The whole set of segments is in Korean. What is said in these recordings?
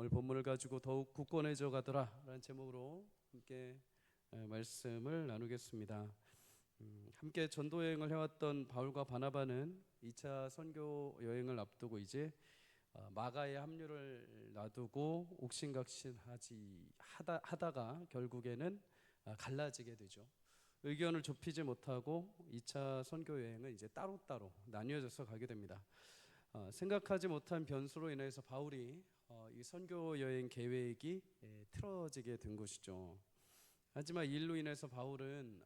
오늘 본문을 가지고 더욱 굳건해져 가더라 라는 제목으로 함께 말씀을 나누겠습니다. 함께 전도 여행을 해왔던 바울과 바나바는 2차 선교 여행을 앞두고 이제 마가의 합류를 놔두고 옥신각신하다가 결국에는 갈라지게 되죠. 의견을 좁히지 못하고 2차 선교 여행은 이제 따로따로 나뉘어져서 가게 됩니다. 생각하지 못한 변수로 인해서 바울이 이 선교 여행 계획이 틀어지게 된 것이죠. 하지만 이 일로 인해서 바울은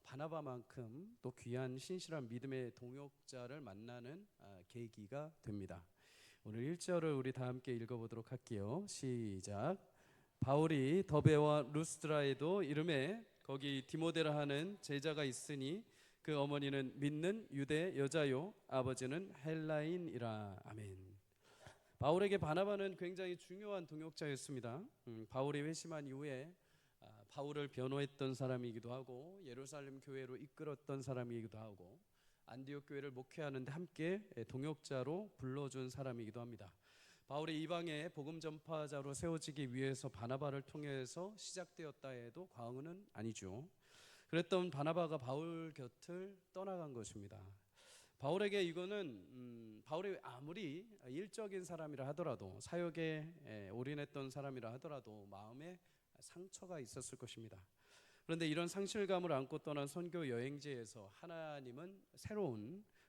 바나바만큼 또 귀한 신실한 믿음의 동역자를 만나는 계기가 됩니다. 오늘 1절을 우리 다 함께 읽어보도록 할게요. 시작. 바울이 더베와 루스드라에도 이름에 거기 디모데라 하는 제자가 있으니 그 어머니는 믿는 유대 여자요 아버지는 헬라인이라. 아멘. 바울에게 바나바는 굉장히 중요한 동역자였습니다. 바울이 회심한 이후에 바울을 변호했던 사람이기도 하고 예루살렘 교회로 이끌었던 사람이기도 하고 안디옥 교회를 목회하는데 함께 동역자로 불러준 사람이기도 합니다. 바울이 이방의 복음 전파자로 세워지기 위해서 바나바를 통해서 시작되었다 해도 과언은 아니죠. 그랬던 바나바가 바울 곁을 떠나간 것입니다. 바울에게 이거는 바울이 아무리 일적인 사람이라 하더라도 사역에 올인했던 사람이라 하더라도 마음에 상처가 있었을 것입니다. 그런데 이런 상실감을 안고 떠난 선교 여행지에서 하나님은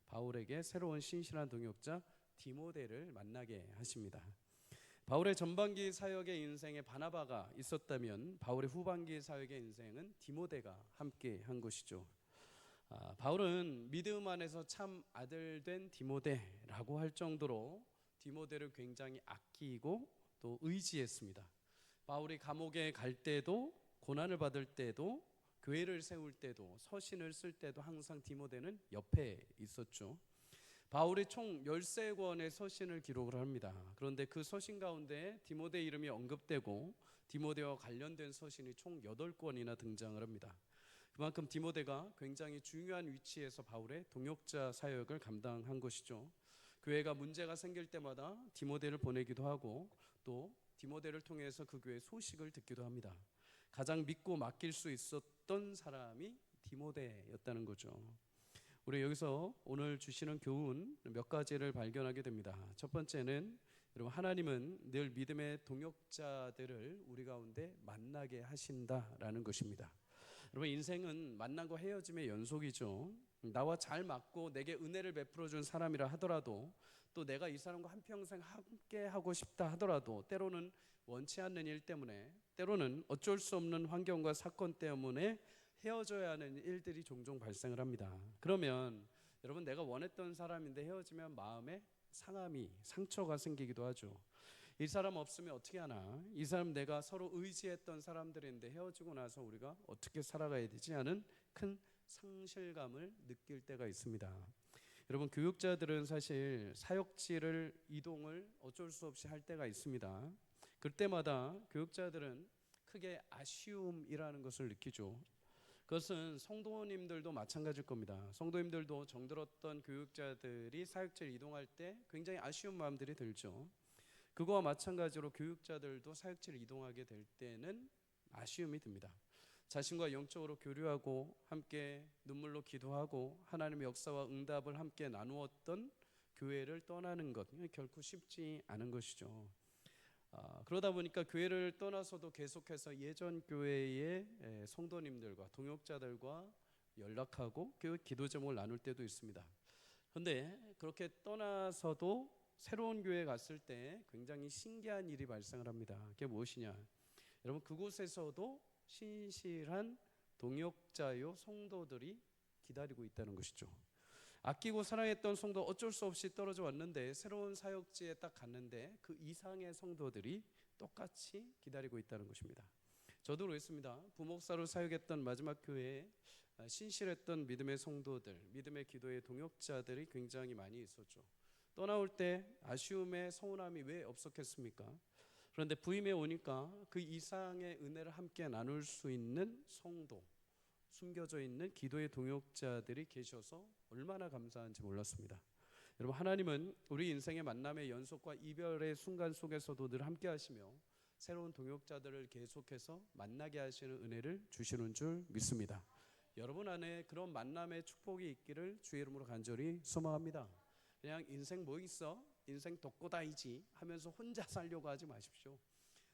바울에게 새로운 신실한 동역자 디모데를 만나게 하십니다. 바울의 전반기 사역의 인생에 바나바가 있었다면 바울의 후반기 사역의 인생은 디모데가 함께 한 것이죠. 바울은 믿음 안에서 참 아들 된 디모데라고 할 정도로 디모데를 굉장히 아끼고 또 의지했습니다. 바울이 감옥에 갈 때도 고난을 받을 때도 교회를 세울 때도 서신을 쓸 때도 항상 디모데는 옆에 있었죠. 바울이 총 13권의 서신을 기록을 합니다. 그런데 그 서신 가운데 디모데 이름이 언급되고 디모데와 관련된 서신이 총 8권이나 등장을 합니다. 그만큼 디모데가 굉장히 중요한 위치에서 바울의 동역자 사역을 감당한 것이죠. 교회가 문제가 생길 때마다 디모데를 보내기도 하고 또 디모데를 통해서 그 교회 소식을 듣기도 합니다. 가장 믿고 맡길 수 있었던 사람이 디모데였다는 거죠. 우리 여기서 오늘 주시는 교훈 몇 가지를 발견하게 됩니다. 첫 번째는 여러분, 하나님은 늘 믿음의 동역자들을 우리 가운데 만나게 하신다라는 것입니다. 여러분, 인생은 만남과 헤어짐의 연속이죠. 나와 잘 맞고 내게 은혜를 베풀어 준 사람이라 하더라도 또 내가 이 사람과 한평생 함께 하고 싶다 하더라도 때로는 원치 않는 일 때문에 때로는 어쩔 수 없는 환경과 사건 때문에 헤어져야 하는 일들이 종종 발생을 합니다. 그러면 여러분, 내가 원했던 사람인데 헤어지면 마음에 상처가 생기기도 하죠. 이 사람 없으면 어떻게 하나, 이 사람 내가 서로 의지했던 사람들인데 헤어지고 나서 우리가 어떻게 살아가야 되지 하는 큰 상실감을 느낄 때가 있습니다. 여러분, 교육자들은 사실 사역지를 이동을 어쩔 수 없이 할 때가 있습니다. 그때마다 교육자들은 크게 아쉬움이라는 것을 느끼죠. 그것은 성도님들도 마찬가지일 겁니다. 성도님들도 정들었던 교육자들이 사역지를 이동할 때 굉장히 아쉬운 마음들이 들죠. 그거와 마찬가지로 교육자들도 사역지를 이동하게 될 때는 아쉬움이 듭니다. 자신과 영적으로 교류하고 함께 눈물로 기도하고 하나님의 역사와 응답을 함께 나누었던 교회를 떠나는 것, 결코 쉽지 않은 것이죠. 그러다 보니까 교회를 떠나서도 계속해서 예전 교회의 성도님들과 동역자들과 연락하고 기도 제목을 나눌 때도 있습니다. 그런데 그렇게 떠나서도 새로운 교회에 갔을 때 굉장히 신기한 일이 발생을 합니다. 그게 무엇이냐? 여러분, 그곳에서도 신실한 동역자요 성도들이 기다리고 있다는 것이죠. 아끼고 사랑했던 성도 어쩔 수 없이 떨어져 왔는데 새로운 사역지에 딱 갔는데 그 이상의 성도들이 똑같이 기다리고 있다는 것입니다. 저도 그랬습니다. 부목사로 사역했던 마지막 교회에 신실했던 믿음의 성도들, 믿음의 기도의 동역자들이 굉장히 많이 있었죠. 떠나올 때 아쉬움에 서운함이 왜 없었겠습니까? 그런데 부임해 오니까 그 이상의 은혜를 함께 나눌 수 있는 성도, 숨겨져 있는 기도의 동역자들이 계셔서 얼마나 감사한지 몰랐습니다. 여러분, 하나님은 우리 인생의 만남의 연속과 이별의 순간 속에서도 늘 함께 하시며 새로운 동역자들을 계속해서 만나게 하시는 은혜를 주시는 줄 믿습니다. 여러분 안에 그런 만남의 축복이 있기를 주의 이름으로 간절히 소망합니다. 그냥 인생 뭐 있어? 인생 독고다이지 하면서 혼자 살려고 하지 마십시오.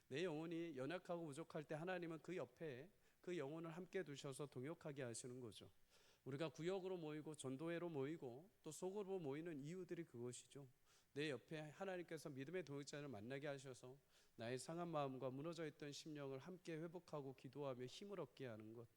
내 영혼이 연약하고 부족할 때 하나님은 그 옆에 그 영혼을 함께 두셔서 동역하게 하시는 거죠. 우리가 구역으로 모이고 전도회로 모이고 또 속으로 모이는 이유들이 그것이죠. 내 옆에 하나님께서 믿음의 동역자를 만나게 하셔서 나의 상한 마음과 무너져 있던 심령을 함께 회복하고 기도하며 힘을 얻게 하는 것.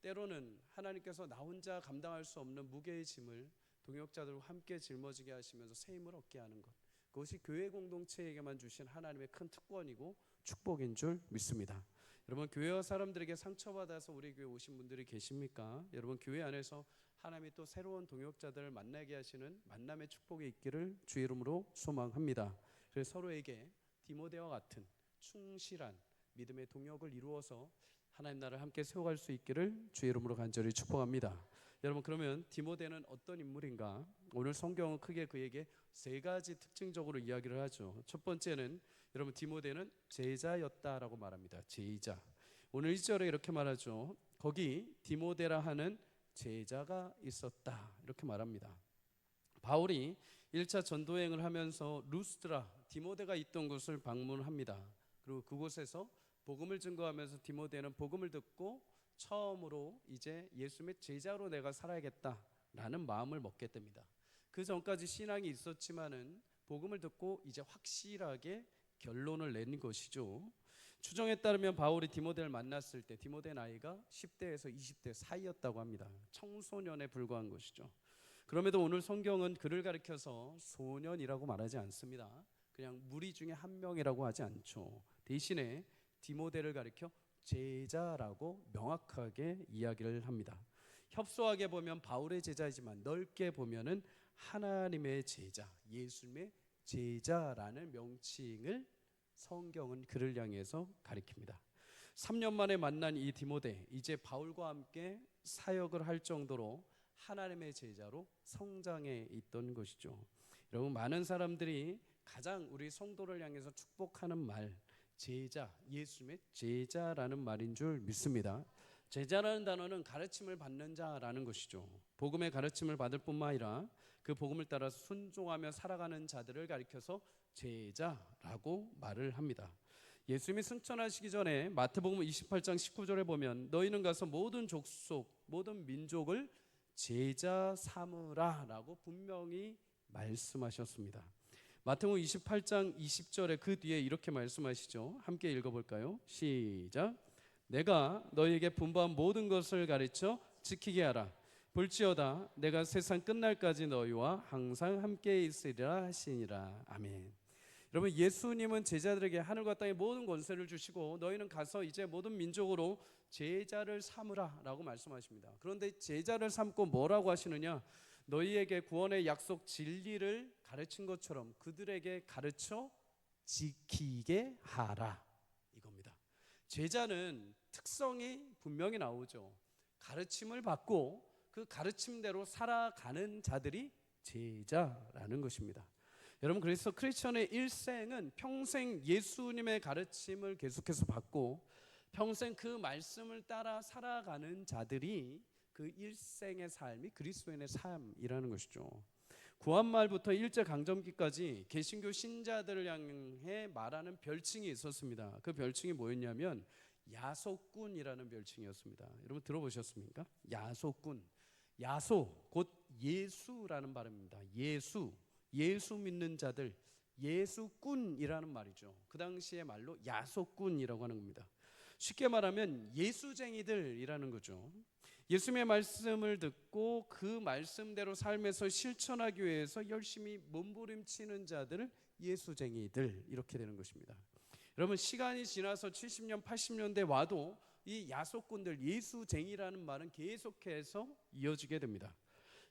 때로는 하나님께서 나 혼자 감당할 수 없는 무게의 짐을 동역자들과 함께 짊어지게 하시면서 새 힘을 얻게 하는 것. 그것이 교회 공동체에게만 주신 하나님의 큰 특권이고 축복인 줄 믿습니다. 여러분, 교회와 사람들에게 상처받아서 우리 교회 오신 분들이 계십니까? 여러분, 교회 안에서 하나님이 또 새로운 동역자들을 만나게 하시는 만남의 축복이 있기를 주의 이름으로 소망합니다. 그래서 서로에게 디모데와 같은 충실한 믿음의 동역을 이루어서 하나님 나라를 함께 세워갈 수 있기를 주의 이름으로 간절히 축복합니다. 여러분, 그러면 디모데는 어떤 인물인가? 오늘 성경은 크게 그에게 세 가지 특징적으로 이야기를 하죠. 첫 번째는 여러분, 디모데는 제자였다라고 말합니다. 제자. 오늘 1절에 이렇게 말하죠. 거기 디모데라 하는 제자가 있었다, 이렇게 말합니다. 바울이 1차 전도여행을 하면서 루스드라, 디모데가 있던 곳을 방문합니다. 그리고 그곳에서 복음을 증거하면서 디모데는 복음을 듣고 처음으로 이제 예수님의 제자로 내가 살아야겠다라는 마음을 먹게 됩니다. 그 전까지 신앙이 있었지만은 복음을 듣고 이제 확실하게 결론을 낸 것이죠. 추정에 따르면 바울이 디모데를 만났을 때 디모데 나이가 10대에서 20대 사이였다고 합니다. 청소년에 불과한 것이죠. 그럼에도 오늘 성경은 그를 가리켜서 소년이라고 말하지 않습니다. 그냥 무리 중에 한 명이라고 하지 않죠. 대신에 디모데를 가리켜 제자라고 명확하게 이야기를 합니다. 협소하게 보면 바울의 제자이지만 넓게 보면은 하나님의 제자, 예수님의 제자라는 명칭을 성경은 그를 향해서 가리킵니다. 3년 만에 만난 이 디모데, 이제 바울과 함께 사역을 할 정도로 하나님의 제자로 성장해 있던 것이죠. 여러분, 많은 사람들이 가장 우리 성도를 향해서 축복하는 말, 제자, 예수님의 제자라는 말인 줄 믿습니다. 제자라는 단어는 가르침을 받는 자라는 것이죠. 복음의 가르침을 받을 뿐만 아니라 그 복음을 따라 순종하며 살아가는 자들을 가리켜서 제자라고 말을 합니다. 예수님이 승천하시기 전에 마태복음 28장 19절에 보면 너희는 가서 모든 족속, 모든 민족을 제자 삼으라 라고 분명히 말씀하셨습니다. 마태복음 28장 20절에 그 뒤에 이렇게 말씀하시죠. 함께 읽어볼까요? 시작. 내가 너희에게 분부한 모든 것을 가르쳐 지키게 하라. 볼지어다 내가 세상 끝날까지 너희와 항상 함께 있으리라 하시니라. 아멘. 여러분, 예수님은 제자들에게 하늘과 땅의 모든 권세를 주시고 너희는 가서 이제 모든 민족으로 제자를 삼으라 라고 말씀하십니다. 그런데 제자를 삼고 뭐라고 하시느냐? 너희에게 구원의 약속 진리를 가르친 것처럼 그들에게 가르쳐 지키게 하라, 이겁니다. 제자는 특성이 분명히 나오죠. 가르침을 받고 그 가르침대로 살아가는 자들이 제자라는 것입니다. 여러분, 그래서 크리스천의 일생은 평생 예수님의 가르침을 계속해서 받고 평생 그 말씀을 따라 살아가는 자들이 그 일생의 삶이 그리스도인의 삶이라는 것이죠. 구한말부터 일제강점기까지 개신교 신자들을 향해 말하는 별칭이 있었습니다. 그 별칭이 뭐였냐면 야소꾼이라는 별칭이었습니다. 여러분 들어보셨습니까? 야소꾼. 야소 곧 예수라는 발음입니다. 예수 믿는 자들, 예수꾼이라는 말이죠. 그 당시의 말로 야소꾼이라고 하는 겁니다. 쉽게 말하면 예수쟁이들이라는 거죠. 예수님의 말씀을 듣고 그 말씀대로 삶에서 실천하기 위해서 열심히 몸부림치는 자들을 예수쟁이들, 이렇게 되는 것입니다. 여러분, 시간이 지나서 70년, 80년대 와도 이 야소꾼들, 예수쟁이라는 말은 계속해서 이어지게 됩니다.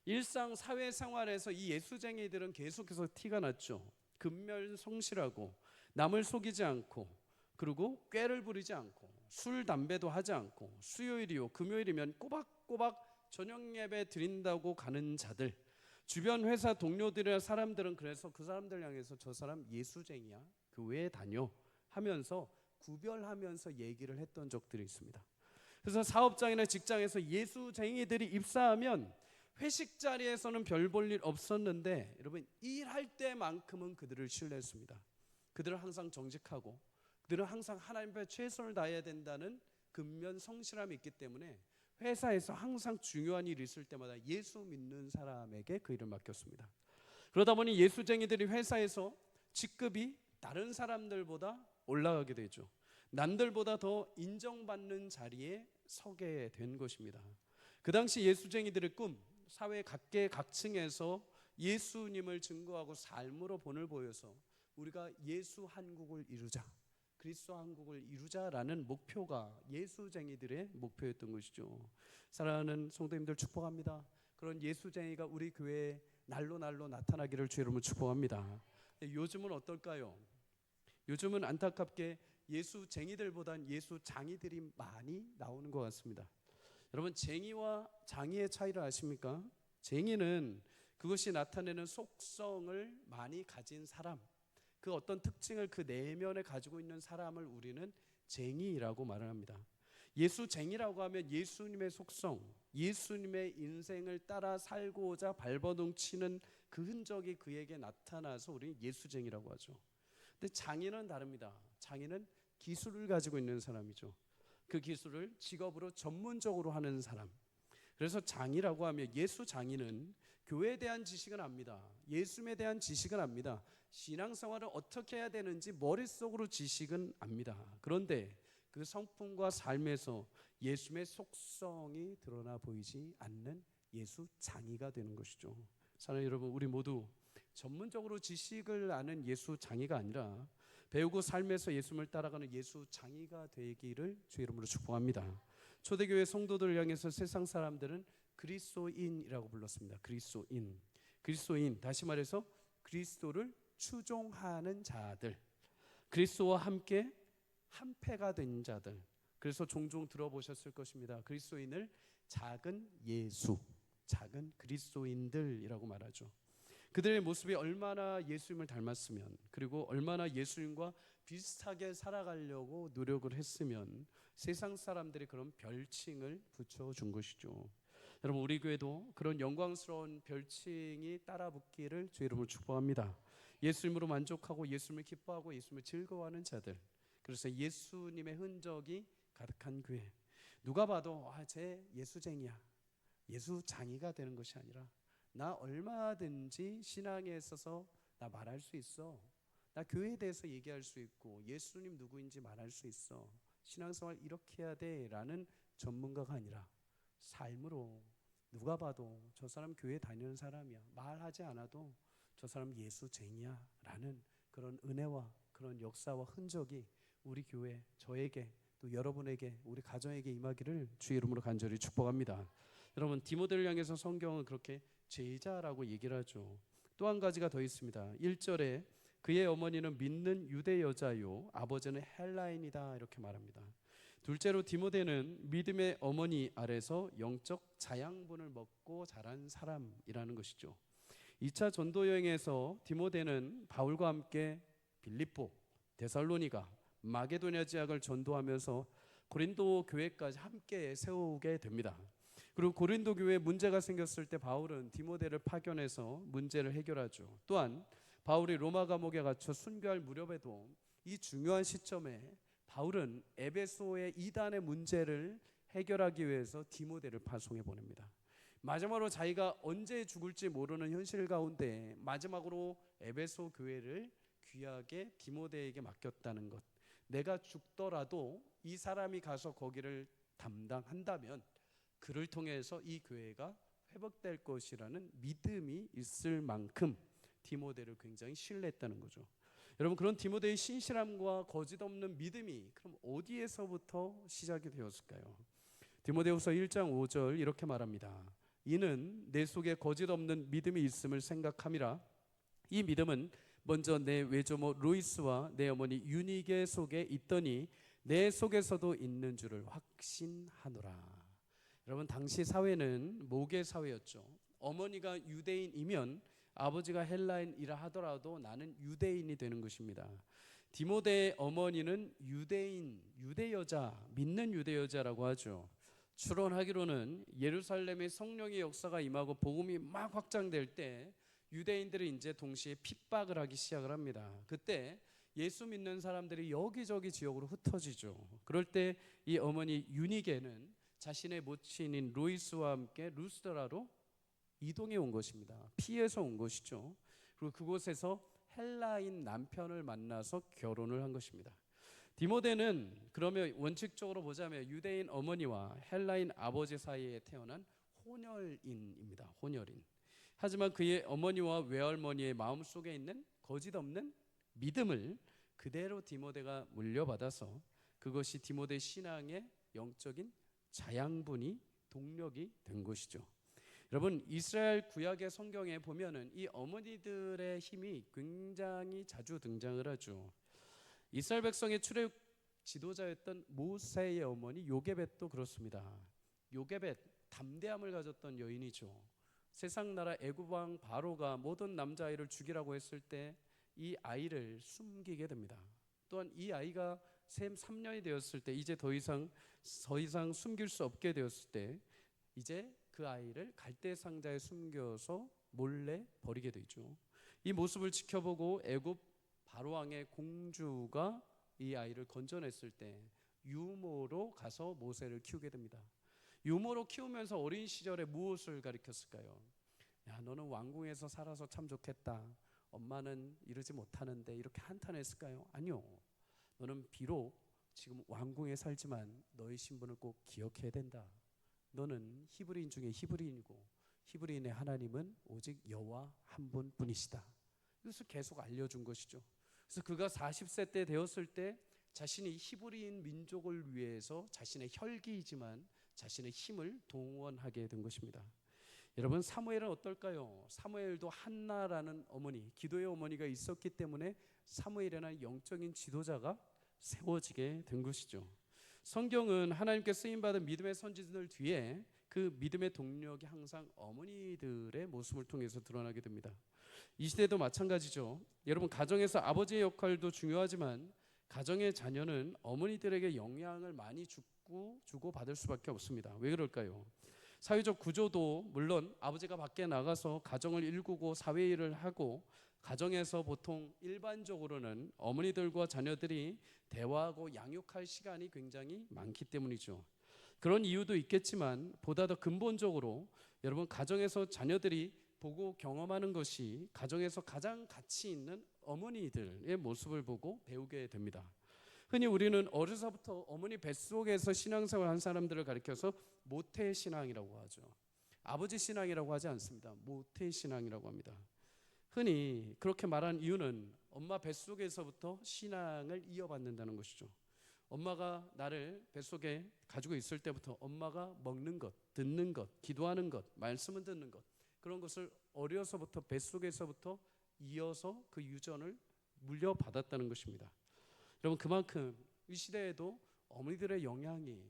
일상 사회생활에서 이 예수쟁이들은 계속해서 티가 났죠. 근면성실하고 남을 속이지 않고, 그리고 꾀를 부리지 않고, 술 담배도 하지 않고, 수요일이요 금요일이면 꼬박꼬박 저녁 예배 드린다고 가는 자들, 주변 회사 동료들이나 사람들은 그래서 그 사람들 향해서 저 사람 예수쟁이야, 교회에 다녀 하면서 구별하면서 얘기를 했던 적들이 있습니다. 그래서 사업장이나 직장에서 예수쟁이들이 입사하면 회식 자리에서는 별 볼 일 없었는데 여러분 일할 때만큼은 그들을 신뢰했습니다. 그들은 항상 정직하고 그들은 항상 하나님 앞에 최선을 다해야 된다는 근면 성실함이 있기 때문에 회사에서 항상 중요한 일이 있을 때마다 예수 믿는 사람에게 그 일을 맡겼습니다. 그러다 보니 예수쟁이들이 회사에서 직급이 다른 사람들보다 올라가게 되죠. 남들보다 더 인정받는 자리에 서게 된 것입니다. 그 당시 예수쟁이들의 꿈, 사회 각계각층에서 예수님을 증거하고 삶으로 본을 보여서 우리가 예수 한국을 이루자, 그리스도 한국을 이루자라는 목표가 예수쟁이들의 목표였던 것이죠. 사랑하는 성도님들 축복합니다. 그런 예수쟁이가 우리 교회에 날로 나타나기를 주의 이름으로 축복합니다. 요즘은 어떨까요? 요즘은 안타깝게 예수쟁이들보단 예수장이들이 많이 나오는 것 같습니다. 여러분 쟁이와 장이의 차이를 아십니까? 쟁이는 그것이 나타내는 속성을 많이 가진 사람, 그 어떤 특징을 그 내면에 가지고 있는 사람을 우리는 쟁이라고 말을 합니다. 예수쟁이라고 하면 예수님의 속성, 예수님의 인생을 따라 살고자 발버둥치는 그 흔적이 그에게 나타나서 우리는 예수쟁이라고 하죠. 근데 장인은 다릅니다. 장인은 기술을 가지고 있는 사람이죠. 그 기술을 직업으로 전문적으로 하는 사람. 그래서 장이라고 하면 예수장인은 교회에 대한 지식은 압니다. 예수님에 대한 지식은 압니다. 신앙생활을 어떻게 해야 되는지 머릿속으로 지식은 압니다. 그런데 그 성품과 삶에서 예수님의 속성이 드러나 보이지 않는 예수장이가 되는 것이죠. 사랑하는 여러분, 우리 모두 전문적으로 지식을 아는 예수장이가 아니라 배우고 삶에서 예수님을 따라가는 예수장이가 되기를 주의 이름으로 축복합니다. 초대교회 성도들을 향해서 세상 사람들은 그리스도인이라고 불렀습니다. 그리스도인, 다시 말해서 그리스도를 추종하는 자들, 그리스도와 함께 한패가 된 자들. 그래서 종종 들어보셨을 것입니다. 그리스도인을 작은 예수, 작은 그리스도인들이라고 말하죠. 그들의 모습이 얼마나 예수님을 닮았으면, 그리고 얼마나 예수님과 비슷하게 살아가려고 노력을 했으면 세상 사람들이 그런 별칭을 붙여준 것이죠. 여러분 우리 교회도 그런 영광스러운 별칭이 따라붙기를 주의 이름으로 축복합니다. 예수님으로 만족하고 예수님을 기뻐하고 예수님을 즐거워하는 자들, 그래서 예수님의 흔적이 가득한 교회. 누가 봐도 쟤 예수쟁이야, 예수장이가 되는 것이 아니라 나 얼마든지 신앙에 있어서 나 말할 수 있어, 나 교회에 대해서 얘기할 수 있고 예수님 누구인지 말할 수 있어, 신앙생활 이렇게 해야 돼 라는 전문가가 아니라 삶으로 누가 봐도 저 사람 교회 다니는 사람이야, 말하지 않아도 저 사람 예수쟁이야 라는 그런 은혜와 그런 역사와 흔적이 우리 교회, 저에게 또 여러분에게, 우리 가정에게 임하기를 주의 이름으로 간절히 축복합니다. 여러분 디모데를 향해서 성경은 그렇게 제자라고 얘기를 하죠. 또 한 가지가 더 있습니다. 1절에 그의 어머니는 믿는 유대 여자요 아버지는 헬라인이다 이렇게 말합니다. 둘째로 디모데는 믿음의 어머니 아래서 영적 자양분을 먹고 자란 사람이라는 것이죠. 2차 전도 여행에서 디모데는 바울과 함께 빌립보, 데살로니가, 마게도냐 지역을 전도하면서 고린도 교회까지 함께 세우게 됩니다. 그리고 고린도 교회에 문제가 생겼을 때 바울은 디모데를 파견해서 문제를 해결하죠. 또한 바울이 로마 감옥에 갇혀 순교할 무렵에도 이 중요한 시점에 바울은 에베소의 이단의 문제를 해결하기 위해서 디모데를 파송해 보냅니다. 마지막으로 자기가 언제 죽을지 모르는 현실 가운데 마지막으로 에베소 교회를 귀하게 디모데에게 맡겼다는 것, 내가 죽더라도 이 사람이 가서 거기를 담당한다면 그를 통해서 이 교회가 회복될 것이라는 믿음이 있을 만큼 디모데를 굉장히 신뢰했다는 거죠. 여러분 그런 디모데의 신실함과 거짓 없는 믿음이 그럼 어디에서부터 시작이 되었을까요? 디모데후서 1장 5절 이렇게 말합니다. 이는 내 속에 거짓 없는 믿음이 있음을 생각함이라. 이 믿음은 먼저 내 외조모 로이스와 내 어머니 유니게 속에 있더니 내 속에서도 있는 줄을 확신하노라. 여러분 당시 사회는 모계 사회였죠. 어머니가 유대인이면 아버지가 헬라인이라 하더라도 나는 유대인이 되는 것입니다. 디모데의 어머니는 유대인, 유대 여자, 믿는 유대 여자라고 하죠. 추론하기로는 예루살렘의 성령의 역사가 임하고 복음이 막 확장될 때 유대인들이 이제 동시에 핍박을 하기 시작을 합니다. 그때 예수 믿는 사람들이 여기저기 지역으로 흩어지죠. 그럴 때 이 어머니 유니게는 자신의 모친인 로이스와 함께 루스드라로 이동해 온 것입니다. 피해서 온 것이죠. 그리고 그곳에서 헬라인 남편을 만나서 결혼을 한 것입니다. 디모데는 그러면 원칙적으로 보자면 유대인 어머니와 헬라인 아버지 사이에 태어난 혼혈인입니다. 혼혈인. 하지만 그의 어머니와 외할머니의 마음속에 있는 거짓 없는 믿음을 그대로 디모데가 물려받아서 그것이 디모데 신앙의 영적인 자양분이 동력이 된 것이죠. 여러분, 이스라엘 구약의 성경에 보면은 이 어머니들의 힘이 굉장히 자주 등장을 하죠. 이스라엘 백성의 출애굽 지도자였던 모세의 어머니 요게벳도 그렇습니다. 요게벳, 담대함을 가졌던 여인이죠. 세상 나라 애굽 왕 바로가 모든 남자아이를 죽이라고 했을 때 이 아이를 숨기게 됩니다. 또한 이 아이가 샘 3년이 되었을 때 이제 더 이상 숨길 수 없게 되었을 때 이제 그 아이를 갈대 상자에 숨겨서 몰래 버리게 되죠. 이 모습을 지켜보고 애굽 바로 왕의 공주가 이 아이를 건져냈을 때 유모로 가서 모세를 키우게 됩니다. 유모로 키우면서 어린 시절에 무엇을 가르쳤을까요? 야, 너는 왕궁에서 살아서 참 좋겠다. 엄마는 이러지 못하는데 이렇게 한탄했을까요? 아니요. 너는 비록 지금 왕궁에 살지만 너의 신분을 꼭 기억해야 된다. 너는 히브리인 중에 히브리인이고 히브리인의 하나님은 오직 여호와 한 분뿐이시다. 이것을 계속 알려준 것이죠. 그래서 그가 40세 때 되었을 때 자신이 히브리인 민족을 위해서 자신의 혈기이지만 자신의 힘을 동원하게 된 것입니다. 여러분, 사무엘은 어떨까요? 사무엘도 한나라는 어머니, 기도의 어머니가 있었기 때문에 사무엘이라는 영적인 지도자가 세워지게 된 것이죠. 성경은 하나님께 쓰임받은 믿음의 선지자들 뒤에 그 믿음의 동력이 항상 어머니들의 모습을 통해서 드러나게 됩니다. 이 시대도 마찬가지죠. 여러분, 가정에서 아버지의 역할도 중요하지만 가정의 자녀는 어머니들에게 영향을 많이 주고 받을 수밖에 없습니다. 왜 그럴까요? 사회적 구조도 물론 아버지가 밖에 나가서 가정을 일구고 사회일을 하고 가정에서 보통 일반적으로는 어머니들과 자녀들이 대화하고 양육할 시간이 굉장히 많기 때문이죠. 그런 이유도 있겠지만 보다 더 근본적으로 여러분, 가정에서 자녀들이 보고 경험하는 것이 가정에서 가장 가치 있는 어머니들의 모습을 보고 배우게 됩니다. 흔히 우리는 어려서부터 어머니 뱃속에서 신앙생활 한 사람들을 가리켜서 모태신앙이라고 하죠. 아버지 신앙이라고 하지 않습니다. 모태신앙이라고 합니다. 흔히 그렇게 말한 이유는 엄마 뱃속에서부터 신앙을 이어받는다는 것이죠. 엄마가 나를 뱃속에 가지고 있을 때부터 엄마가 먹는 것, 듣는 것, 기도하는 것, 말씀을 듣는 것, 그런 것을 어려서부터 뱃속에서부터 이어서 그 유전을 물려받았다는 것입니다. 여러분, 그만큼 이 시대에도 어머니들의 영향이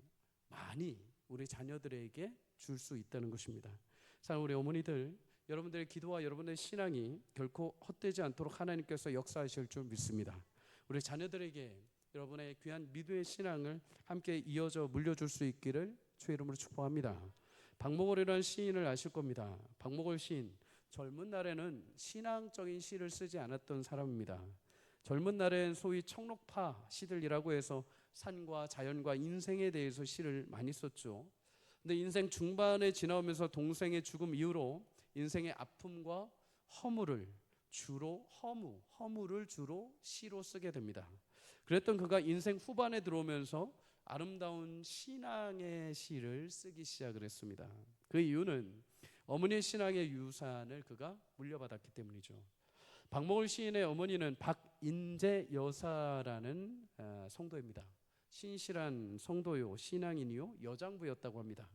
많이 우리 자녀들에게 줄 수 있다는 것입니다. 사랑하는 우리 어머니들, 여러분들의 기도와 여러분의 신앙이 결코 헛되지 않도록 하나님께서 역사하실 줄 믿습니다. 우리 자녀들에게 여러분의 귀한 믿음의 신앙을 함께 이어져 물려줄 수 있기를 주의 이름으로 축복합니다. 박목월이라는 시인을 아실 겁니다. 박목월 시인, 젊은 날에는 신앙적인 시를 쓰지 않았던 사람입니다. 젊은 날엔 소위 청록파 시들이라고 해서 산과 자연과 인생에 대해서 시를 많이 썼죠. 근데 인생 중반에 지나오면서 동생의 죽음 이후로 인생의 아픔과 허물을 주로 시로 쓰게 됩니다. 그랬던 그가 인생 후반에 들어오면서 아름다운 신앙의 시를 쓰기 시작을 했습니다. 그 이유는 어머니의 신앙의 유산을 그가 물려받았기 때문이죠. 박목월 시인의 어머니는 박인재 여사라는 성도입니다. 신실한 성도요, 신앙인이요, 여장부였다고 합니다.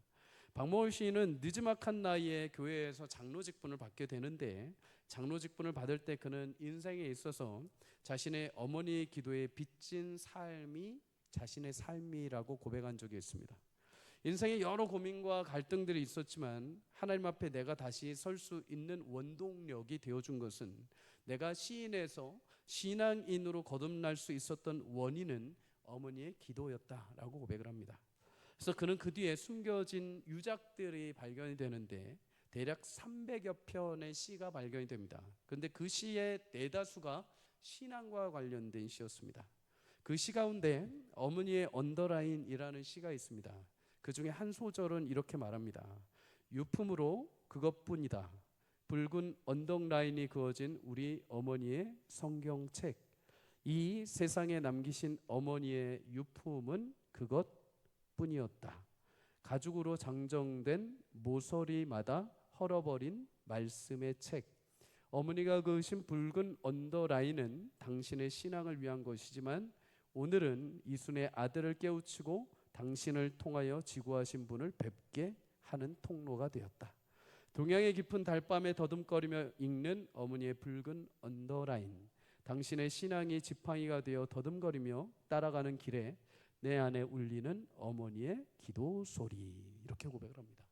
박목월 시인은 느지막한 나이에 교회에서 장로 직분을 받게 되는데 장로 직분을 받을 때 그는 인생에 있어서 자신의 어머니의 기도에 빚진 삶이 자신의 삶이라고 고백한 적이 있습니다. 인생에 여러 고민과 갈등들이 있었지만 하나님 앞에 내가 다시 설 수 있는 원동력이 되어준 것은, 내가 시인에서 신앙인으로 거듭날 수 있었던 원인은 어머니의 기도였다라고 고백을 합니다. 그래서 그는 그 뒤에 숨겨진 유작들이 발견이 되는데 대략 300여 편의 시가 발견이 됩니다. 그런데 그 시의 대다수가 신앙과 관련된 시였습니다. 그 시 가운데 어머니의 언더라인이라는 시가 있습니다. 그 중에 한 소절은 이렇게 말합니다. 유품으로 그것뿐이다. 붉은 언덕라인이 그어진 우리 어머니의 성경책. 이 세상에 남기신 어머니의 유품은 그것뿐이었다. 가죽으로 장정된 모서리마다 헐어버린 말씀의 책. 어머니가 그으신 붉은 언더라인은 당신의 신앙을 위한 것이지만 오늘은 이순의 아들을 깨우치고 당신을 통하여 지구하신 분을 뵙게 하는 통로가 되었다. 동양의 깊은 달밤에 더듬거리며 읽는 어머니의 붉은 언더라인. 당신의 신앙이 지팡이가 되어 더듬거리며 따라가는 길에 내 안에 울리는 어머니의 기도 소리. 이렇게 고백을 합니다.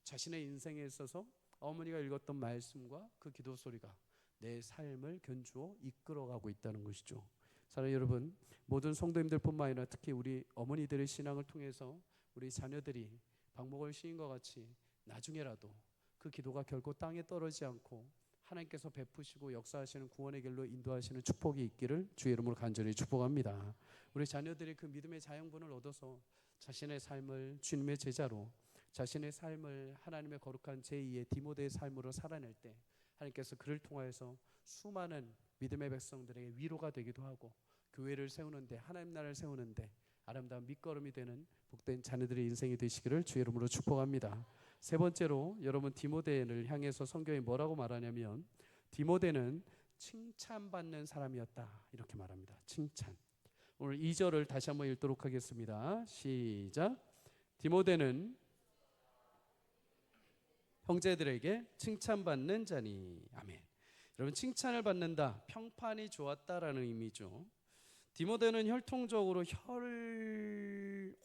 자신의 인생에 있어서 어머니가 읽었던 말씀과 그 기도 소리가 내 삶을 견주어 이끌어가고 있다는 것이죠. 사랑하는 여러분, 모든 성도님들뿐만 아니라 특히 우리 어머니들의 신앙을 통해서 우리 자녀들이 박목월 시인과 같이 나중에라도 그 기도가 결코 땅에 떨어지지 않고 하나님께서 베푸시고 역사하시는 구원의 길로 인도하시는 축복이 있기를 주의 이름으로 간절히 축복합니다. 우리 자녀들이 그 믿음의 자양분을 얻어서 자신의 삶을 주님의 제자로, 자신의 삶을 하나님의 거룩한 제2의 디모데의 삶으로 살아낼 때 하나님께서 그를 통하여서 수많은 믿음의 백성들에게 위로가 되기도 하고 교회를 세우는데, 하나님 나라를 세우는데 아름다운 밑거름이 되는 복된 자녀들의 인생이 되시기를 주의 이름으로 축복합니다. 세 번째로, 여러분 디모데를 향해서 성경이 뭐라고 말하냐면 디모데는 칭찬받는 사람이었다 이렇게 말합니다. 칭찬. 오늘 2절을 다시 한번 읽도록 하겠습니다. 시작. 디모데는 형제들에게 칭찬받는 자니. 아멘. 여러분, 칭찬을 받는다, 평판이 좋았다라는 의미죠. 디모데는 혈통적으로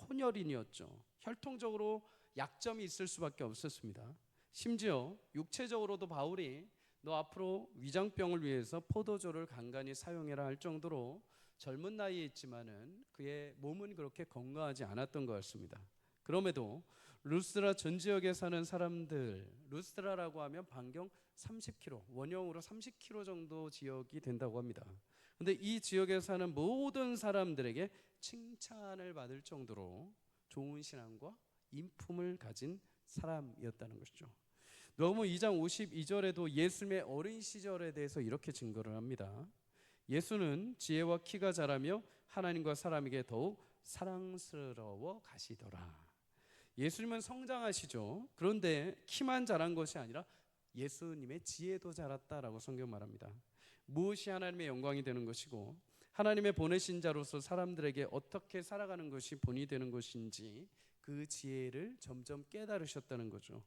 혼혈인이었죠. 혈통적으로 약점이 있을 수밖에 없었습니다. 심지어 육체적으로도 바울이 너 앞으로 위장병을 위해서 포도주를 간간히 사용해라 할 정도로 젊은 나이에 있지만은 그의 몸은 그렇게 건강하지 않았던 것 같습니다. 그럼에도 루스드라 전 지역에 사는 사람들, 루스드라라고 하면 반경 30km, 원형으로 30km 정도 지역이 된다고 합니다. 그런데 이 지역에 사는 모든 사람들에게 칭찬을 받을 정도로 좋은 신앙과 인품을 가진 사람이었다는 것이죠. 누가복음 2장 52절에도 예수님의 어린 시절에 대해서 이렇게 증거를 합니다. 예수는 지혜와 키가 자라며 하나님과 사람에게 더욱 사랑스러워 가시더라. 예수님은 성장하시죠. 그런데 키만 자란 것이 아니라 예수님의 지혜도 자랐다라고 성경 말합니다. 무엇이 하나님의 영광이 되는 것이고 하나님의 보내신 자로서 사람들에게 어떻게 살아가는 것이 본이 되는 것인지 그 지혜를 점점 깨달으셨다는 거죠.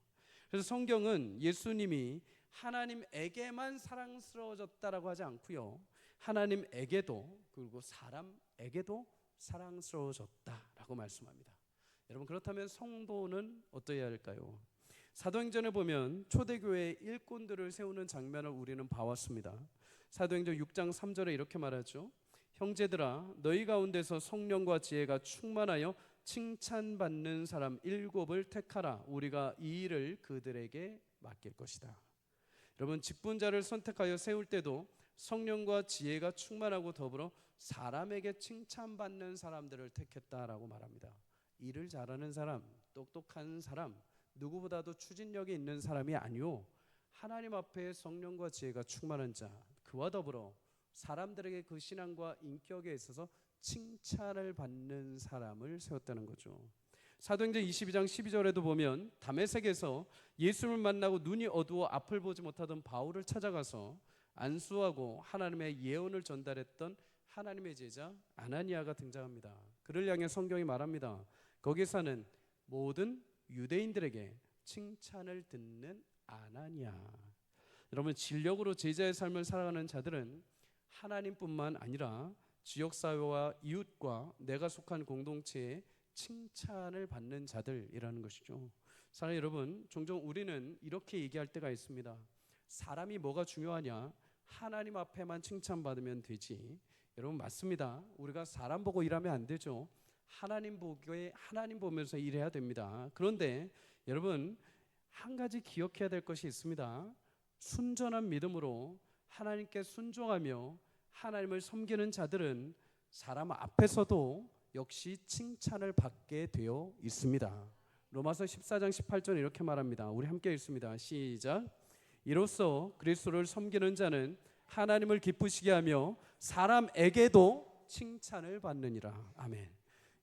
그래서 성경은 예수님이 하나님에게만 사랑스러워졌다라고 하지 않고요, 하나님에게도 그리고 사람에게도 사랑스러워졌다라고 말씀합니다. 여러분, 그렇다면 성도는 어떠해야 할까요? 사도행전에 보면 초대교회의 일꾼들을 세우는 장면을 우리는 봐왔습니다. 사도행전 6장 3절에 이렇게 말하죠. 형제들아, 너희 가운데서 성령과 지혜가 충만하여 칭찬받는 사람 7을 택하라. 우리가 이 일을 그들에게 맡길 것이다. 여러분, 직분자를 선택하여 세울 때도 성령과 지혜가 충만하고 더불어 사람에게 칭찬받는 사람들을 택했다라고 말합니다. 일을 잘하는 사람, 똑똑한 사람, 누구보다도 추진력이 있는 사람이 아니오, 하나님 앞에 성령과 지혜가 충만한 자, 그와 더불어 사람들에게 그 신앙과 인격에 있어서 칭찬을 받는 사람을 세웠다는 거죠. 사도행전 22장 12절에도 보면 다메섹에서 예수를 만나고 눈이 어두워 앞을 보지 못하던 바울을 찾아가서 안수하고 하나님의 예언을 전달했던 하나님의 제자 아나니아가 등장합니다. 그를 향해 성경이 말합니다. 거기 사는 모든 유대인들에게 칭찬을 듣는 아나니아. 여러분, 진력으로 제자의 삶을 살아가는 자들은 하나님뿐만 아니라 지역사회와 이웃과 내가 속한 공동체에 칭찬을 받는 자들이라는 것이죠. 사랑하는 여러분, 종종 우리는 이렇게 얘기할 때가 있습니다. 사람이 뭐가 중요하냐? 하나님 앞에만 칭찬받으면 되지. 여러분, 맞습니다. 우리가 사람 보고 일하면 안 되죠. 하나님 보기에 하나님 보면서 일해야 됩니다. 그런데 여러분, 한 가지 기억해야 될 것이 있습니다. 순전한 믿음으로 하나님께 순종하며 하나님을 섬기는 자들은 사람 앞에서도 역시 칭찬을 받게 되어 있습니다. 로마서 14장 18절 이렇게 말합니다. 우리 함께 읽습니다. 시작. 이로써 그리스도를 섬기는 자는 하나님을 기쁘시게 하며 사람에게도 칭찬을 받느니라. 아멘.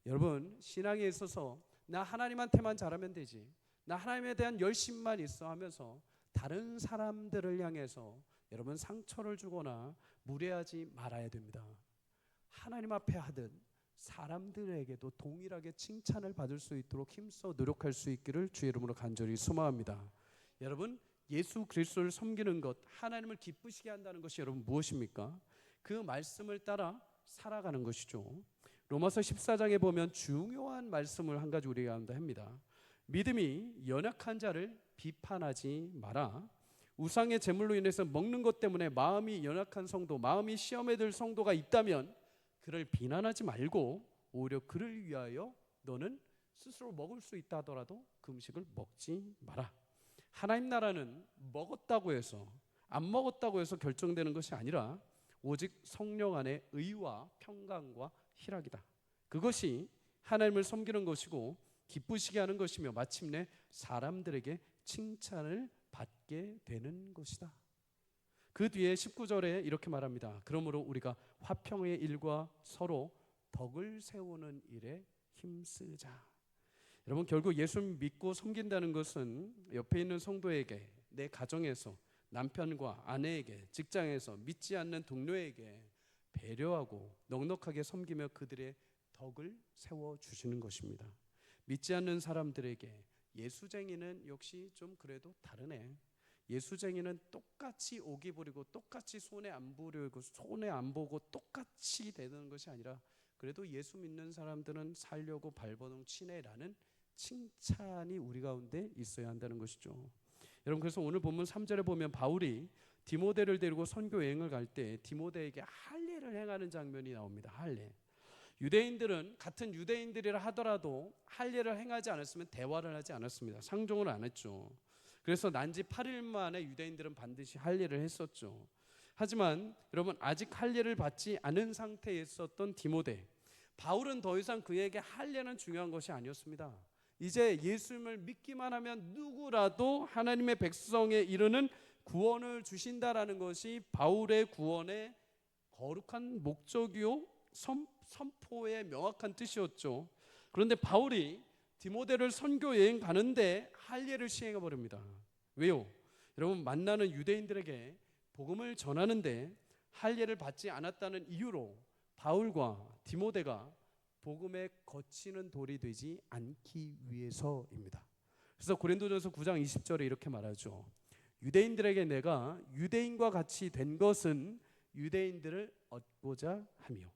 여러분, 신앙에 있어서 나 하나님한테만 잘하면 되지, 나 하나님에 대한 열심만 있어 하면서 다른 사람들을 향해서 여러분 상처를 주거나 무례하지 말아야 됩니다. 하나님 앞에 하듯 사람들에게도 동일하게 칭찬을 받을 수 있도록 힘써 노력할 수 있기를 주의 이름으로 간절히 소망합니다. 여러분, 예수 그리스도를 섬기는 것, 하나님을 기쁘시게 한다는 것이 여러분 무엇입니까? 그 말씀을 따라 살아가는 것이죠. 로마서 14장에 보면 중요한 말씀을 한 가지 우리가 합니다. 믿음이 연약한 자를 비판하지 마라. 우상의 제물로 인해서 먹는 것 때문에 마음이 연약한 성도, 마음이 시험에 들 성도가 있다면 그를 비난하지 말고 오히려 그를 위하여 너는 스스로 먹을 수 있다 하더라도 그 음식을 먹지 마라. 하나님 나라는 먹었다고 해서 안 먹었다고 해서 결정되는 것이 아니라 오직 성령 안에 의와 평강과 희락이다. 그것이 하나님을 섬기는 것이고 기쁘시게 하는 것이며 마침내 사람들에게 칭찬을 받게 되는 것이다. 그 뒤에 19절에 이렇게 말합니다. 그러므로 우리가 화평의 일과 서로 덕을 세우는 일에 힘쓰자. 여러분, 결국 예수 믿고 섬긴다는 것은 옆에 있는 성도에게, 내 가정에서, 남편과 아내에게, 직장에서, 믿지 않는 동료에게 배려하고 넉넉하게 섬기며 그들의 덕을 세워주시는 것입니다. 믿지 않는 사람들에게 예수쟁이는 역시 좀 그래도 다르네, 예수쟁이는 똑같이 오기 부리고 똑같이 손에 안 부리고 손에 안 보고 똑같이 되는 것이 아니라 그래도 예수 믿는 사람들은 살려고 발버둥 치네라는 칭찬이 우리 가운데 있어야 한다는 것이죠. 여러분, 그래서 오늘 본문 3절에 보면 바울이 디모데를 데리고 선교 여행을 갈 때 디모데에게 할례를 행하는 장면이 나옵니다. 할례. 유대인들은 같은 유대인들이라 하더라도 할례를 행하지 않았으면 대화를 하지 않았습니다. 상종을 안 했죠. 그래서 난지 8일 만에 유대인들은 반드시 할례를 했었죠. 하지만 여러분, 아직 할례를 받지 않은 상태에 있었던 디모데, 바울은 더 이상 그에게 할례는 중요한 것이 아니었습니다. 이제 예수님을 믿기만 하면 누구라도 하나님의 백성에 이르는 구원을 주신다라는 것이 바울의 구원의 거룩한 목적이요 선포의 명확한 뜻이었죠. 그런데 바울이 디모데를 선교 여행 가는데 할례를 시행해 버립니다. 왜요? 여러분, 만나는 유대인들에게 복음을 전하는데 할례를 받지 않았다는 이유로 바울과 디모데가 복음에 거치는 돌이 되지 않기 위해서입니다. 그래서 고린도전서 9장 20절에 이렇게 말하죠. 유대인들에게 내가 유대인과 같이 된 것은 유대인들을 얻고자 하며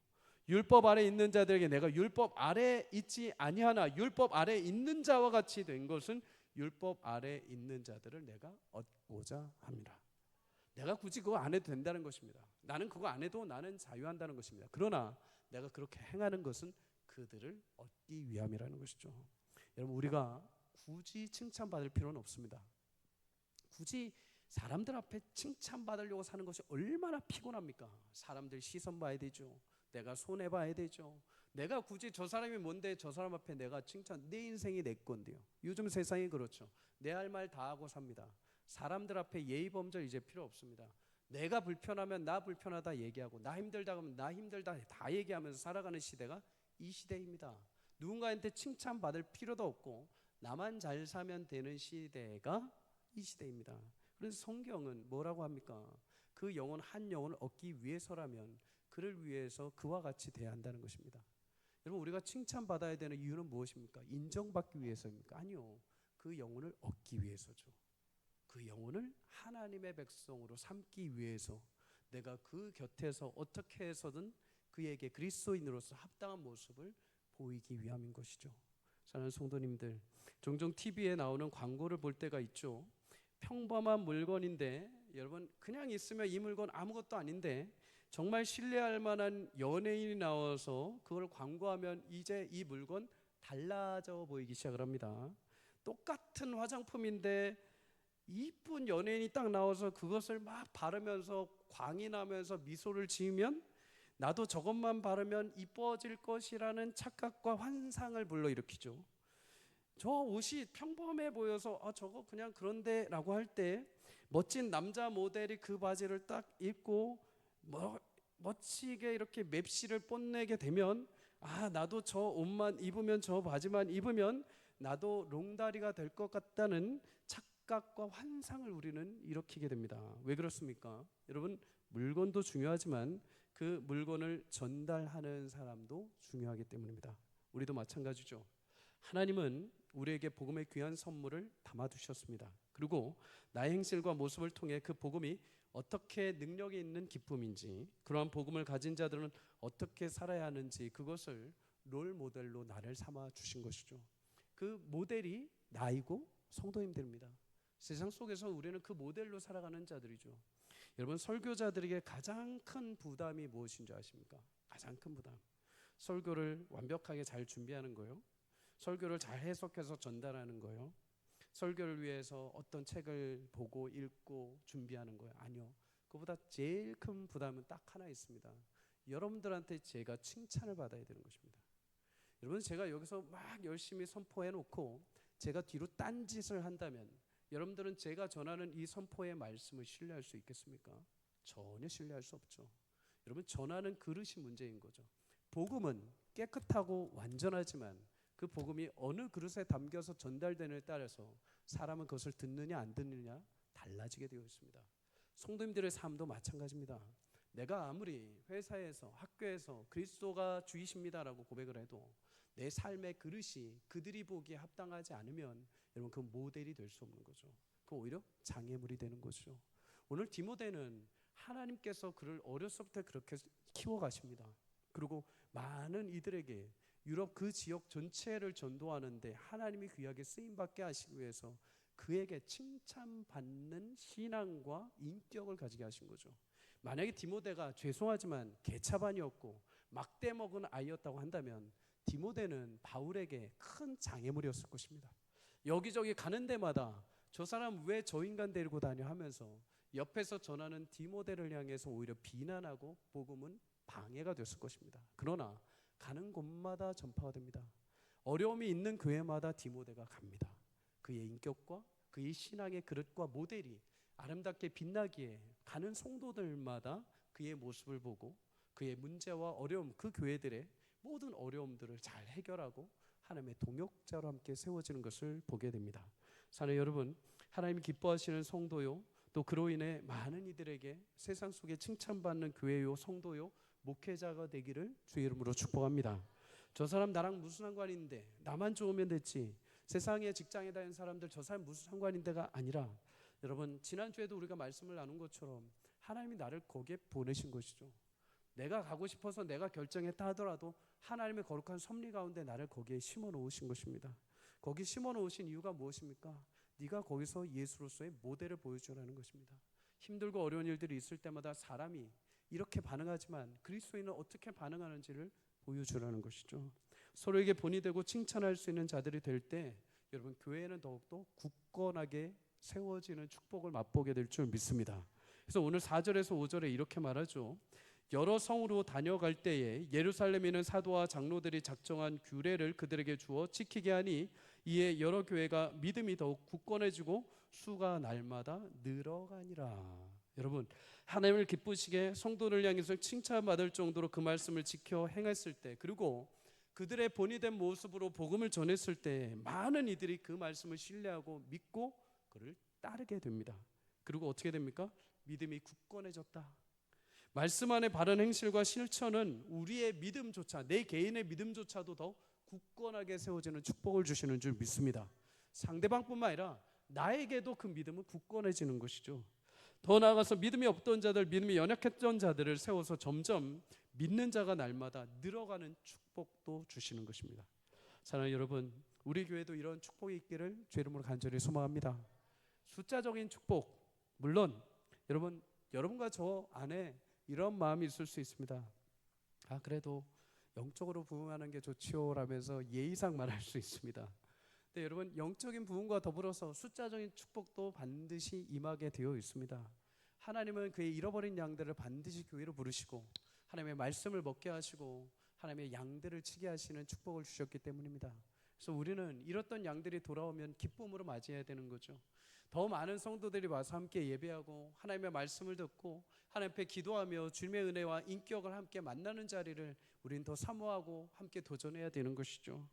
율법 아래 있는 자들에게 내가 율법 아래 있지 아니하나 율법 아래 있는 자와 같이 된 것은 율법 아래 있는 자들을 내가 얻고자 합니다. 내가 굳이 그거 안 해도 된다는 것입니다. 나는 그거 안 해도 나는 자유한다는 것입니다. 그러나 내가 그렇게 행하는 것은 그들을 얻기 위함이라는 것이죠. 여러분, 우리가 굳이 칭찬받을 필요는 없습니다. 굳이 사람들 앞에 칭찬받으려고 사는 것이 얼마나 피곤합니까? 사람들 시선 봐야 되죠. 내가 손해봐야 되죠. 내가 굳이 저 사람이 뭔데 저 사람 앞에 내가 칭찬, 내 인생이 내 건데요. 요즘 세상이 그렇죠. 내 할 말 다 하고 삽니다. 사람들 앞에 예의 범절 이제 필요 없습니다. 내가 불편하면 나 불편하다 얘기하고, 나 힘들다 하면 나 힘들다 다 얘기하면서 살아가는 시대가 이 시대입니다. 누군가한테 칭찬받을 필요도 없고 나만 잘 사면 되는 시대가 이 시대입니다. 그래서 성경은 뭐라고 합니까? 그 영혼 한 영혼을 얻기 위해서라면 그를 위해서 그와 같이 돼야 한다는 것입니다. 여러분, 우리가 칭찬받아야 되는 이유는 무엇입니까? 인정받기 위해서입니까? 아니요. 그 영혼을 얻기 위해서죠. 그 영혼을 하나님의 백성으로 삼기 위해서 내가 그 곁에서 어떻게 해서든 그에게 그리스도인으로서 합당한 모습을 보이기 위함인 것이죠. 사랑하는 성도님들, 종종 TV에 나오는 광고를 볼 때가 있죠. 평범한 물건인데 여러분 그냥 있으면 이 물건 아무것도 아닌데 정말 신뢰할 만한 연예인이 나와서 그걸 광고하면 이제 이 물건 달라져 보이기 시작을 합니다. 똑같은 화장품인데 이쁜 연예인이 딱 나와서 그것을 막 바르면서 광이 나면서 미소를 지으면 나도 저것만 바르면 이뻐질 것이라는 착각과 환상을 불러일으키죠. 저 옷이 평범해 보여서 저거 그냥 그런데 라고 할 때 멋진 남자 모델이 그 바지를 딱 입고 멋지게 이렇게 맵시를 뽐내게 되면 나도 저 옷만 입으면 저 바지만 입으면 나도 롱다리가 될 것 같다는 착각과 환상을 우리는 일으키게 됩니다. 왜 그렇습니까? 여러분 물건도 중요하지만 그 물건을 전달하는 사람도 중요하기 때문입니다. 우리도 마찬가지죠. 하나님은 우리에게 복음의 귀한 선물을 담아두셨습니다. 그리고 나의 행실과 모습을 통해 그 복음이 어떻게 능력이 있는 기쁨인지, 그러한 복음을 가진 자들은 어떻게 살아야 하는지 그것을 롤 모델로 나를 삼아 주신 것이죠. 그 모델이 나이고 성도님들입니다. 세상 속에서 우리는 그 모델로 살아가는 자들이죠. 여러분 설교자들에게 가장 큰 부담이 무엇인 줄 아십니까? 가장 큰 부담. 설교를 완벽하게 잘 준비하는 거요. 설교를 잘 해석해서 전달하는 거요. 설교를 위해서 어떤 책을 보고 읽고 준비하는 거예요. 아니요. 그보다 제일 큰 부담은 딱 하나 있습니다. 여러분들한테 제가 칭찬을 받아야 되는 것입니다. 여러분 제가 여기서 막 열심히 선포해 놓고 제가 뒤로 딴짓을 한다면 여러분들은 제가 전하는 이 선포의 말씀을 신뢰할 수 있겠습니까? 전혀 신뢰할 수 없죠. 여러분 전하는 그릇이 문제인 거죠. 복음은 깨끗하고 완전하지만 그 복음이 어느 그릇에 담겨서 전달되느냐에 따라서 사람은 그것을 듣느냐 안 듣느냐 달라지게 되어 있습니다. 성도님들의 삶도 마찬가지입니다. 내가 아무리 회사에서 학교에서 그리스도가 주이십니다라고 고백을 해도 내 삶의 그릇이 그들이 보기에 합당하지 않으면 여러분 그 모델이 될 수 없는 거죠. 그 오히려 장애물이 되는 거죠. 오늘 디모데는 하나님께서 그를 어렸을 때 그렇게 키워가십니다. 그리고 많은 이들에게 유럽 그 지역 전체를 전도하는데 하나님이 귀하게 쓰임받게 하시기 위해서 그에게 칭찬받는 신앙과 인격을 가지게 하신 거죠. 만약에 디모데가 죄송하지만 개차반이었고 막대 먹은 아이였다고 한다면 디모데는 바울에게 큰 장애물이었을 것입니다. 여기저기 가는 데마다 저 사람 왜 저 인간 데리고 다녀 하면서 옆에서 전하는 디모데를 향해서 오히려 비난하고 복음은 방해가 됐을 것입니다. 그러나 가는 곳마다 전파가 됩니다. 어려움이 있는 교회마다 디모데가 갑니다. 그의 인격과 그의 신앙의 그릇과 모델이 아름답게 빛나기에 가는 성도들마다 그의 모습을 보고 그의 문제와 어려움, 그 교회들의 모든 어려움들을 잘 해결하고 하나님의 동역자로 함께 세워지는 것을 보게 됩니다. 사랑하는 여러분, 하나님이 기뻐하시는 성도요, 또 그로 인해 많은 이들에게 세상 속에 칭찬받는 교회요, 성도요, 목회자가 되기를 주의 이름으로 축복합니다. 저 사람 나랑 무슨 상관인데, 나만 좋으면 됐지, 세상에 직장에 다니는 사람들 저 사람 무슨 상관인데가 아니라, 여러분 지난주에도 우리가 말씀을 나눈 것처럼 하나님이 나를 거기에 보내신 것이죠. 내가 가고 싶어서 내가 결정했다 하더라도 하나님의 거룩한 섭리 가운데 나를 거기에 심어 놓으신 것입니다. 거기 심어 놓으신 이유가 무엇입니까? 네가 거기서 예수로서의 모델을 보여주라는 것입니다. 힘들고 어려운 일들이 있을 때마다 사람이 이렇게 반응하지만 그리스도인은 어떻게 반응하는지를 보여주라는 것이죠. 서로에게 본이 되고 칭찬할 수 있는 자들이 될 때 여러분 교회는 더욱더 굳건하게 세워지는 축복을 맛보게 될 줄 믿습니다. 그래서 오늘 4절에서 5절에 이렇게 말하죠. 여러 성으로 다녀갈 때에 예루살렘에 있는 사도와 장로들이 작정한 규례를 그들에게 주어 지키게 하니 이에 여러 교회가 믿음이 더욱 굳건해지고 수가 날마다 늘어가니라. 여러분 하나님을 기쁘시게 성도를 향해서 칭찬받을 정도로 그 말씀을 지켜 행했을 때, 그리고 그들의 본이 된 모습으로 복음을 전했을 때 많은 이들이 그 말씀을 신뢰하고 믿고 그를 따르게 됩니다. 그리고 어떻게 됩니까? 믿음이 굳건해졌다. 말씀 안에 바른 행실과 실천은 우리의 믿음조차, 내 개인의 믿음조차도 더 굳건하게 세워지는 축복을 주시는 줄 믿습니다. 상대방뿐만 아니라 나에게도 그 믿음은 굳건해지는 것이죠. 더 나아가서 믿음이 없던 자들, 믿음이 연약했던 자들을 세워서 점점 믿는 자가 날마다 늘어가는 축복도 주시는 것입니다. 사랑하는 여러분, 우리 교회도 이런 축복이 있기를 주 이름으로 간절히 소망합니다. 숫자적인 축복, 물론 여러분과 저 안에 이런 마음이 있을 수 있습니다. 그래도 영적으로 부흥하는 게 좋지요 라면서 예의상 말할 수 있습니다. 근데 여러분, 영적인 부흥과 더불어서 숫자적인 축복도 반드시 임하게 되어 있습니다. 하나님은 그의 잃어버린 양들을 반드시 교회로 부르시고 하나님의 말씀을 먹게 하시고 하나님의 양들을 치게 하시는 축복을 주셨기 때문입니다. 그래서 우리는 잃었던 양들이 돌아오면 기쁨으로 맞이해야 되는 거죠. 더 많은 성도들이 와서 함께 예배하고 하나님의 말씀을 듣고 하나님 앞에 기도하며 주님의 은혜와 인격을 함께 만나는 자리를 우리는 더 사모하고 함께 도전해야 되는 것이죠.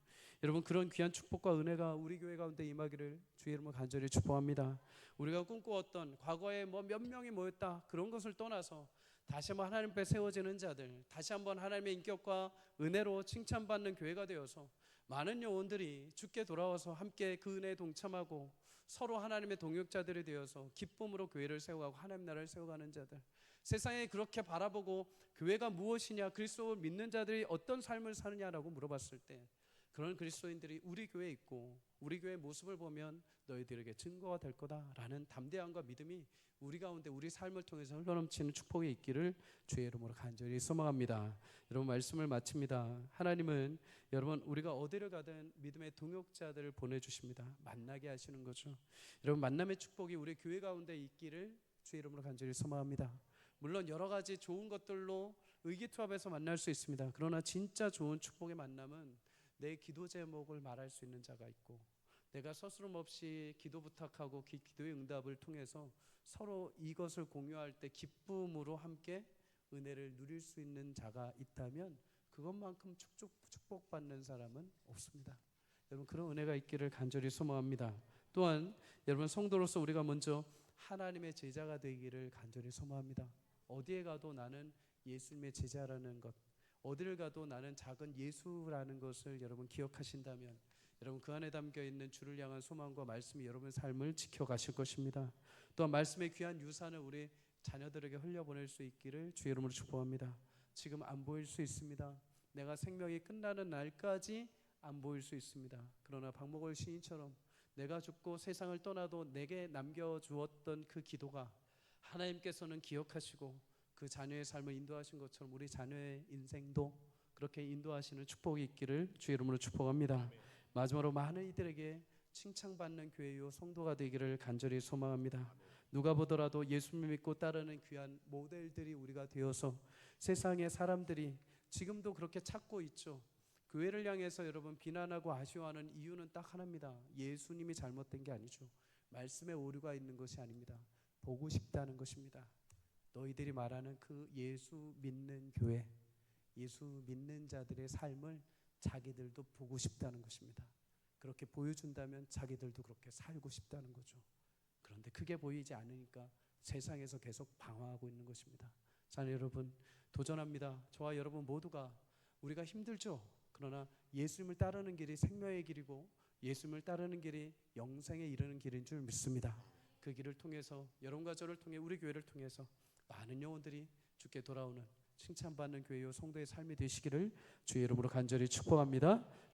여러분, 그런 귀한 축복과 은혜가 우리 교회 가운데 임하기를 주의 이름으로 간절히 축복합니다. 우리가 꿈꾸었던 과거에 몇 명이 모였다 그런 것을 떠나서 다시 한번 하나님 앞에 세워지는 자들, 다시 한번 하나님의 인격과 은혜로 칭찬받는 교회가 되어서 많은 영혼들이 주께 돌아와서 함께 그 은혜에 동참하고 서로 하나님의 동역자들이 되어서 기쁨으로 교회를 세워가고 하나님 나라를 세워가는 자들, 세상에 그렇게 바라보고 교회가 무엇이냐, 그리스도를 믿는 자들이 어떤 삶을 사느냐라고 물어봤을 때 그런 그리스도인들이 우리 교회에 있고 우리 교회의 모습을 보면 너희들에게 증거가 될 거다라는 담대함과 믿음이 우리 가운데 우리 삶을 통해서 흘러넘치는 축복이 있기를 주의 이름으로 간절히 소망합니다. 여러분, 말씀을 마칩니다. 하나님은 여러분, 우리가 어디를 가든 믿음의 동역자들을 보내주십니다. 만나게 하시는 거죠. 여러분, 만남의 축복이 우리 교회 가운데 있기를 주의 이름으로 간절히 소망합니다. 물론 여러 가지 좋은 것들로 의기투합해서 만날 수 있습니다. 그러나 진짜 좋은 축복의 만남은 내 기도 제목을 말할 수 있는 자가 있고 내가 서스럼 없이 기도 부탁하고 기도의 응답을 통해서 서로 이것을 공유할 때 기쁨으로 함께 은혜를 누릴 수 있는 자가 있다면 그것만큼 축복받는 사람은 없습니다. 여러분, 그런 은혜가 있기를 간절히 소망합니다. 또한 여러분, 성도로서 우리가 먼저 하나님의 제자가 되기를 간절히 소망합니다. 어디에 가도 나는 예수님의 제자라는 것, 어디를 가도 나는 작은 예수라는 것을 여러분 기억하신다면 여러분, 그 안에 담겨있는 주를 향한 소망과 말씀이 여러분의 삶을 지켜가실 것입니다. 또한 말씀의 귀한 유산을 우리 자녀들에게 흘려보낼 수 있기를 주의 이름으로 축복합니다. 지금 안 보일 수 있습니다. 내가 생명이 끝나는 날까지 안 보일 수 있습니다. 그러나 박목월 시인처럼 내가 죽고 세상을 떠나도 내게 남겨주었던 그 기도가 하나님께서는 기억하시고 그 자녀의 삶을 인도하신 것처럼 우리 자녀의 인생도 그렇게 인도하시는 축복이 있기를 주의 이름으로 축복합니다. 마지막으로 많은 이들에게 칭찬받는 교회요 성도가 되기를 간절히 소망합니다. 누가 보더라도 예수님 믿고 따르는 귀한 모델들이 우리가 되어서 세상의 사람들이 지금도 그렇게 찾고 있죠. 교회를 향해서 여러분 비난하고 아쉬워하는 이유는 딱 하나입니다. 예수님이 잘못된 게 아니죠. 말씀에 오류가 있는 것이 아닙니다. 보고 싶다는 것입니다. 너희들이 말하는 그 예수 믿는 교회, 예수 믿는 자들의 삶을 자기들도 보고 싶다는 것입니다. 그렇게 보여준다면 자기들도 그렇게 살고 싶다는 거죠. 그런데 크게 보이지 않으니까 세상에서 계속 방황하고 있는 것입니다. 자, 여러분, 도전합니다. 저와 여러분 모두가 우리가 힘들죠. 그러나 예수님을 따르는 길이 생명의 길이고 예수님을 따르는 길이 영생에 이르는 길인 줄 믿습니다. 그 길을 통해서 여러분과 저를 통해 우리 교회를 통해서 많은 영혼들이 주께 돌아오는 칭찬받는 교회요 성도의 삶이 되시기를 주의 이름으로 간절히 축복합니다.